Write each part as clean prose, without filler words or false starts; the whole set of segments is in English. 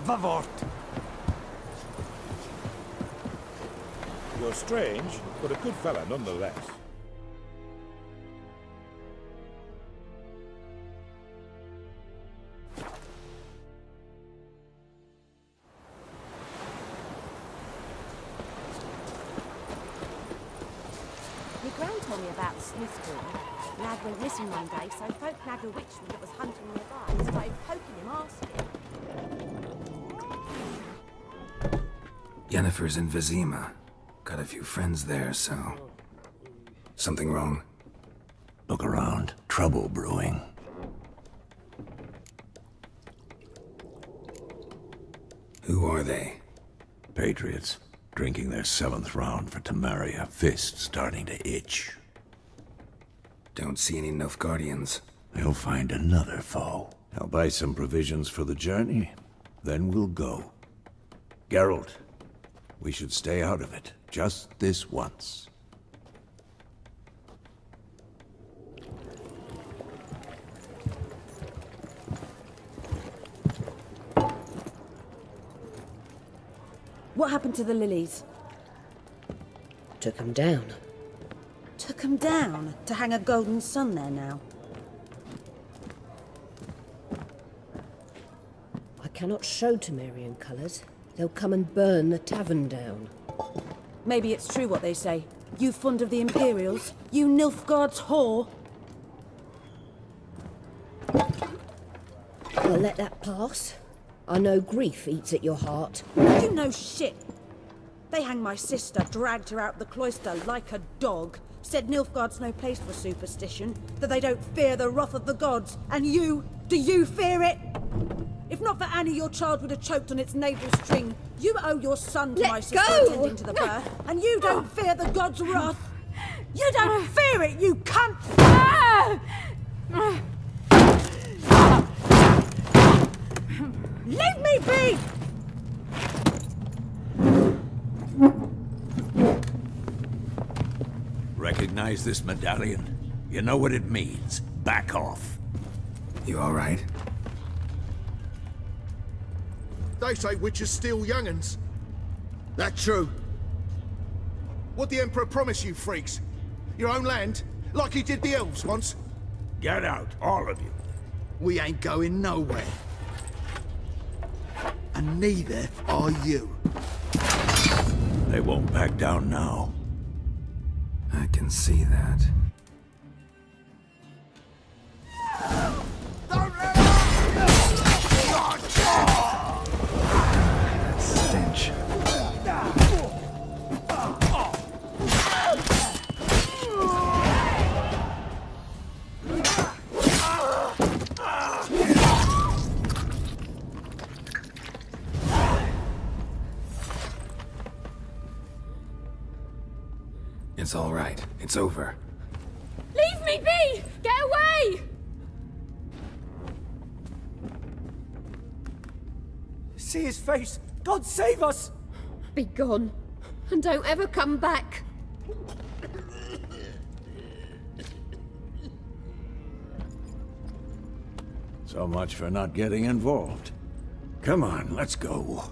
Vavort! You're strange, but a good fella nonetheless. My gran told me about the Smith boy. Lad went missing one day, so folk nagged a witchman that was hunting nearby and started poking him, asking. Yennefer's in Vizima. Got a few friends there, so... Something wrong? Look around. Trouble brewing. Who are they? Patriots. Drinking their 7th round for Temeria. Fist starting to itch. Don't see any Nilfgaardians. They'll find another foe. I'll buy some provisions for the journey. Then we'll go. Geralt, we should stay out of it. Just this once. What happened to the lilies? Took 'em down. Took 'em down to hang a golden sun there now. I cannot show Temerian colours. They'll come and burn the tavern down. Maybe it's true what they say. You fond of the Imperials? You Nilfgaard's whore? I'll let that pass. I know grief eats at your heart. You know shit. They hanged my sister, dragged her out the cloister like a dog. Said Nilfgaard's no place for superstition, that they don't fear the wrath of the gods. And you, do you fear it? If not for Annie, your child would have choked on its navel string. You owe your son to Let my sister go! attending to the birth, and you don't fear the gods' wrath. You don't fear it, you cunt! Leave me be! Recognize this medallion? You know what it means. Back off. You alright? They say witches steal young'uns. That true? What'd the Emperor promise you, freaks? Your own land? Like he did the elves once? Get out, all of you. We ain't going nowhere. And neither are you. They won't back down now. I can see that. That stench. It's all right. It's over. Leave me be! Get away! See his face! God save us! Be gone. And don't ever come back. So much for not getting involved. Come on, let's go.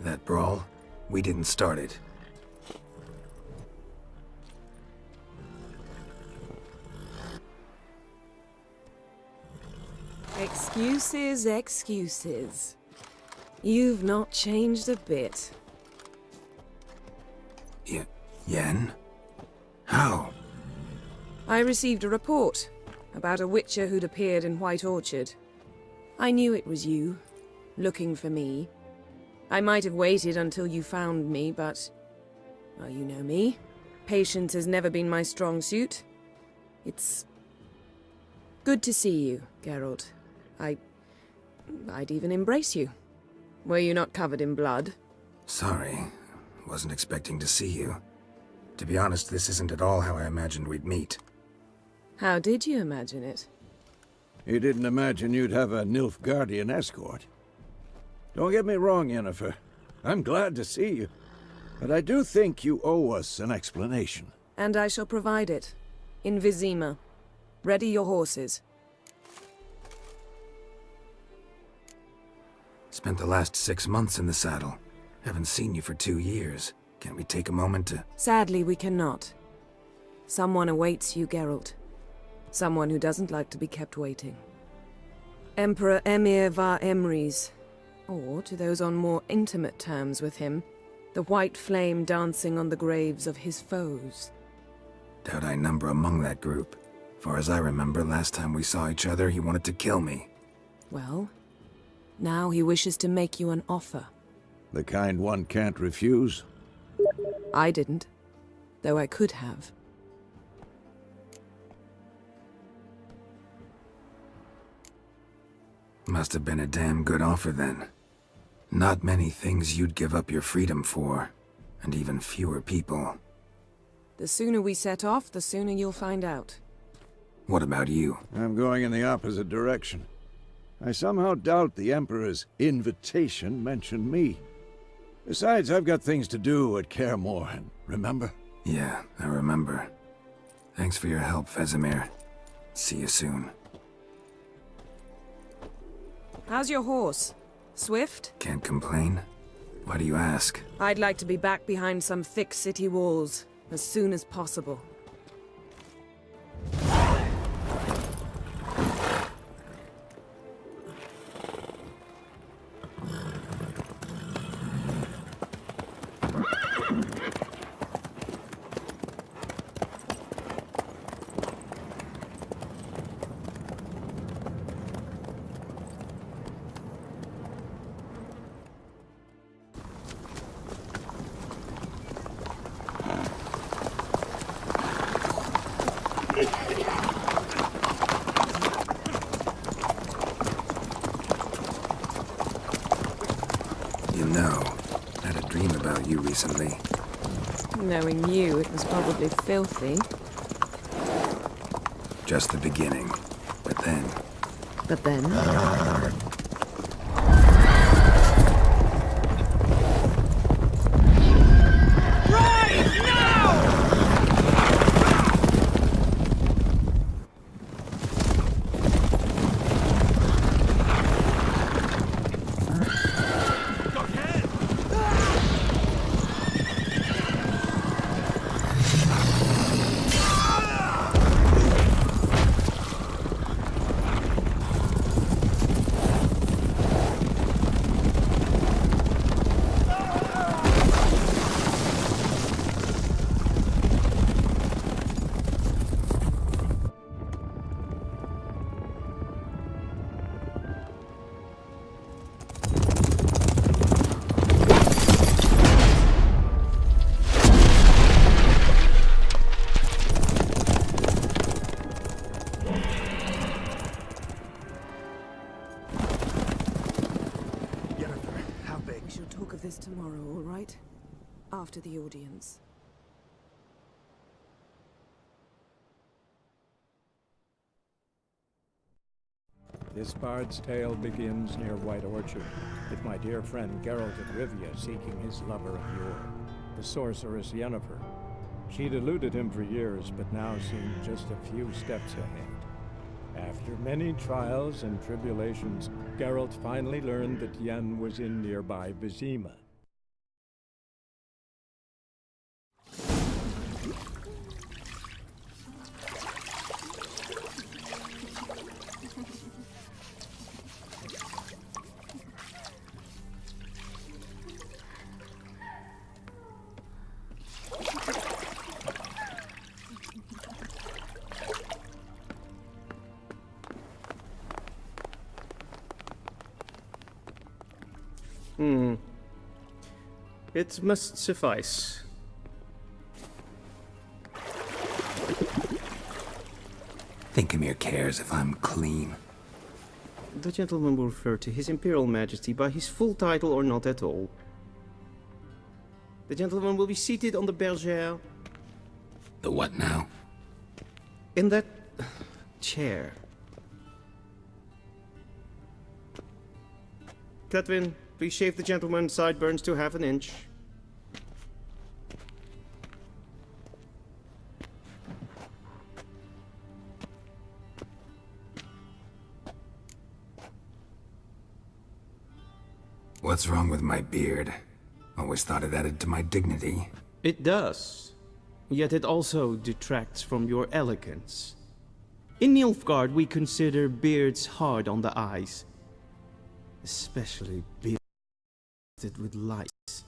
That brawl, we didn't start it. Excuses, excuses. You've not changed a bit. Yen? How? I received a report about a witcher who'd appeared in White Orchard. I knew it was you, looking for me. I might have waited until you found me, but... well, you know me. Patience has never been my strong suit. It's... good to see you, Geralt. I'd even embrace you. Were you not covered in blood? Sorry. Wasn't expecting to see you. To be honest, this isn't at all how I imagined we'd meet. How did you imagine it? You didn't imagine you'd have a Nilfgaardian escort. Don't get me wrong, Yennefer. I'm glad to see you. But I do think you owe us an explanation. And I shall provide it. In Vizima. Ready your horses. Spent the last 6 months in the saddle. Haven't seen you for 2 years. Can't we take a moment to... Sadly, we cannot. Someone awaits you, Geralt. Someone who doesn't like to be kept waiting. Emperor Emir var Emrys. Or, to those on more intimate terms with him, the white flame dancing on the graves of his foes. Doubt I number among that group. Far as I remember, last time we saw each other, he wanted to kill me. Well, now he wishes to make you an offer. The kind one can't refuse. I didn't, though I could have. Must have been a damn good offer then. Not many things you'd give up your freedom for, and even fewer people. The sooner we set off, the sooner you'll find out. What about you? I'm going in the opposite direction. I somehow doubt the Emperor's invitation mentioned me. Besides, I've got things to do at Kaer Morhen, remember? Yeah, I remember. Thanks for your help, Vesemir. See you soon. How's your horse? Swift? Can't complain. Why do you ask? I'd like to be back behind some thick city walls, as soon as possible. You know, I had a dream about you recently. Knowing you, it was probably filthy. Just the beginning. But then... But then... tomorrow, all right? After the audience. This bard's tale begins near White Orchard, with my dear friend Geralt of Rivia seeking his lover of yore, the sorceress Yennefer. She'd eluded him for years, but now seemed just a few steps ahead. After many trials and tribulations, Geralt finally learned that Yen was in nearby Vizima. It must suffice. Think Emir cares if I'm clean? The gentleman will refer to His Imperial Majesty by his full title or not at all. The gentleman will be seated on the bergère. The what now? In that chair. Cletwin, please shave the gentleman's sideburns to half an inch. What's wrong with my beard? Always thought it added to my dignity. It does. Yet it also detracts from your elegance. In Nilfgaard, we consider beards hard on the eyes. Especially beards with lights.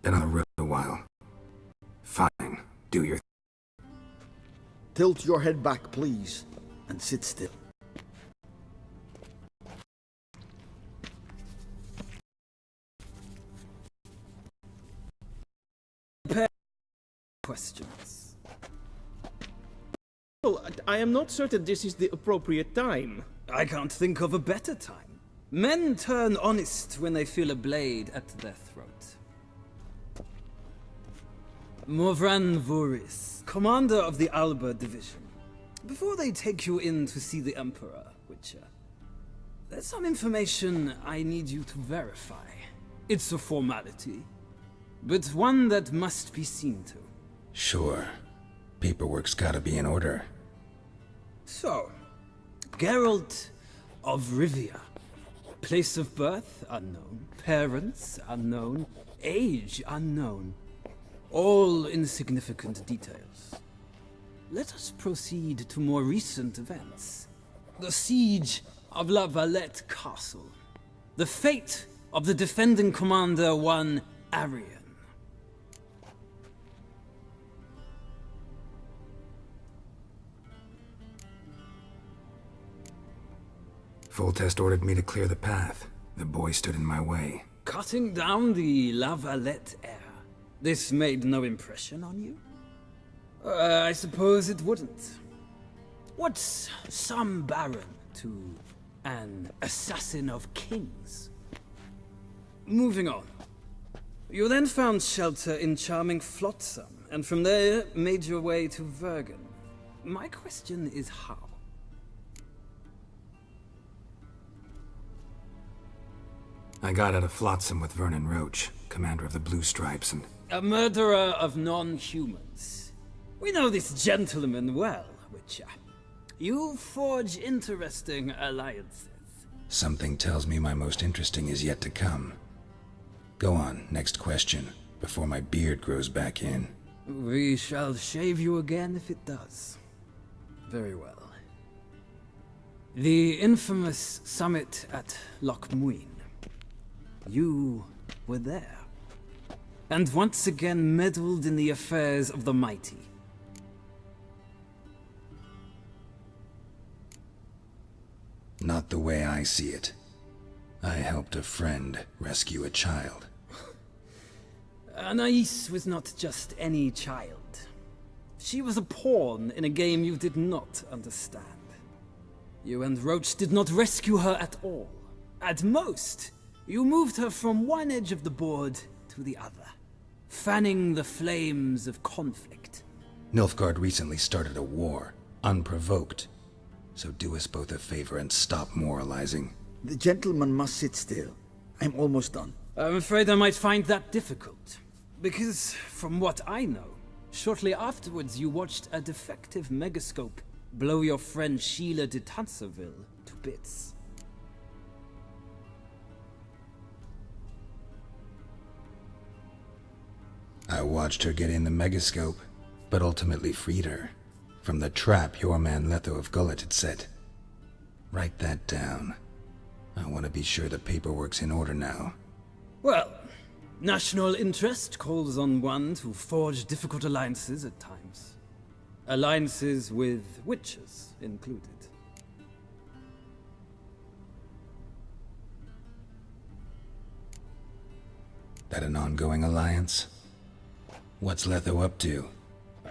Been on the road a while. Fine. Do your Tilt your head back, please, and sit still. Questions. Well, I am not certain this is the appropriate time. I can't think of a better time. Men turn honest when they feel a blade at their throat. Morvran Voris, commander of the Alba Division. Before they take you in to see the Emperor, Witcher, there's some information I need you to verify. It's a formality, but one that must be seen to. Sure. Paperwork's gotta be in order. So, Geralt of Rivia. Place of birth unknown, parents unknown, age unknown. All insignificant details. Let us proceed to more recent events. The siege of La Valette Castle. The fate of the defending commander, one Arian. Foltest ordered me to clear the path. The boy stood in my way. Cutting down the La Valette heir. This made no impression on you? I suppose it wouldn't. What's some baron to an assassin of kings? Moving on. You then found shelter in charming Flotsam, and from there made your way to Vergen. My question is how? I got out of Flotsam with Vernon Roach, commander of the Blue Stripes, and... A murderer of non-humans. We know this gentleman well, Witcher. You forge interesting alliances. Something tells me my most interesting is yet to come. Go on, next question, before my beard grows back in. We shall shave you again if it does. Very well. The infamous summit at Loch Muin. You were there. And once again meddled in the affairs of the mighty. Not the way I see it. I helped a friend rescue a child. Anais was not just any child. She was a pawn in a game you did not understand. You and Roach did not rescue her at all. At most, you moved her from one edge of the board to the other, fanning the flames of conflict. Nilfgaard recently started a war, unprovoked. So do us both a favor and stop moralizing. The gentleman must sit still. I'm almost done. I'm afraid I might find that difficult. Because, from what I know, shortly afterwards you watched a defective megascope blow your friend Sheila de Tanserville to bits. I watched her get in the megascope, but ultimately freed her from the trap your man Letho of Gullet had set. Write that down. I want to be sure the paperwork's in order now. Well, national interest calls on one to forge difficult alliances at times. Alliances with witches included. That an ongoing alliance? What's Letho up to?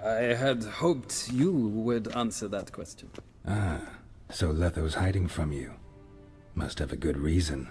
I had hoped you would answer that question. Ah, so Letho's hiding from you. Must have a good reason.